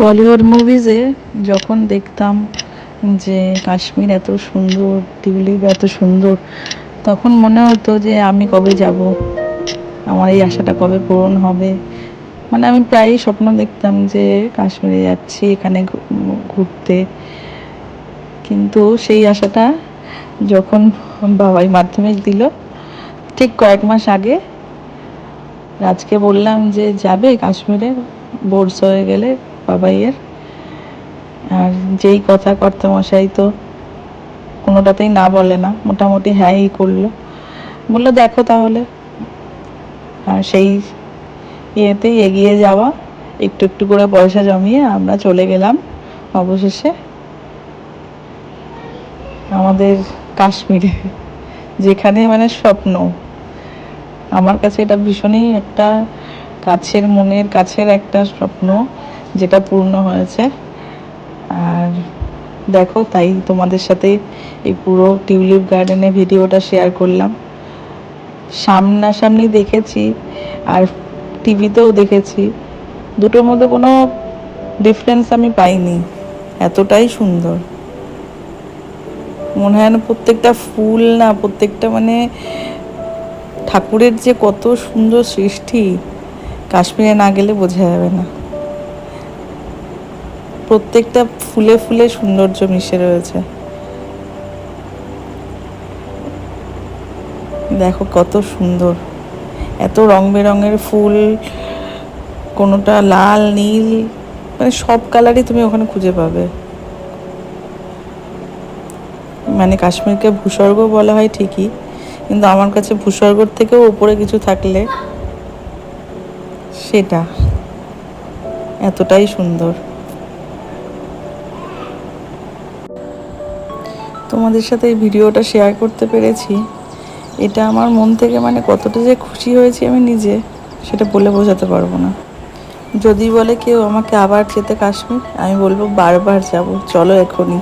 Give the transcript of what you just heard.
বলিউড মুভিজে যখন দেখতাম যে কাশ্মীর এত সুন্দর, টিউলিপ এত সুন্দর, তখন মনে হতো যে আমি কবে যাব, আমার এই আশাটা কবে পূরণ হবে। মানে আমি প্রায়ই স্বপ্ন দেখতাম যে কাশ্মীরে যাচ্ছি, এখানে ঘুরতে। কিন্তু সেই আশাটা যখন বাবাই মাধ্যমিক দিল, ঠিক কয়েক মাস আগে রাজকে বললাম যে যাবে কাশ্মীরে বোর্স হয়ে গেলে বাবাইয়ের। আর যেই কথা কর্তামশাই তো কোনোটাতেই না বলে না, মোটামুটি হ্যাঁই করলো, বললো দেখো তাহলে। আর সেই ইয়েতেই এগিয়ে যাওয়া, একটু একটু করে পয়সা জমিয়ে আমরা চলে গেলাম অবশেষে আমাদের কাশ্মীরে, যেখানে মানে স্বপ্ন। আমার কাছে এটা ভীষণই একটা কাছের, মনের কাছের একটা স্বপ্ন, যেটা পূর্ণ হয়েছে। আর দেখো, তাই তোমাদের সাথে এই পুরো টিউলিপ গার্ডেনে ভিডিওটা শেয়ার করলাম। সামনাসামনি দেখেছি আর টিভিতেও দেখেছি, দুটোর মধ্যে কোনো ডিফারেন্স আমি পাইনি। এতটাই সুন্দর মনে হয় না, প্রত্যেকটা ফুল না, প্রত্যেকটা মানে ঠাকুরের যে কত সুন্দর সৃষ্টি, কাশ্মীরে না গেলে বোঝা যাবে না। প্রত্যেকটা ফুলে ফুলে সৌন্দর্য মিশে রয়েছে। দেখো কত সুন্দর, এত রং বেরঙের ফুল, কোনোটা লাল, নীল, মানে সব কালারই তুমি ওখানে খুঁজে পাবে। মানে কাশ্মীরকে ভূস্বর্গ বলা হয় ঠিকই, কিন্তু আমার কাছে ভূস্বর্গর থেকেও উপরে কিছু থাকলে সেটা এতটাই সুন্দর। তোমাদের সাথে এই ভিডিওটা শেয়ার করতে পেরেছি, এটা আমার মন থেকে মানে কতটা যে খুশি হয়েছি আমি নিজে, সেটা বলে বোঝাতে পারবো না। যদি বলে কেউ আমাকে আবার যেতে কাশ্মীর, আমি বলবো বারবার যাব, চলো এখনই।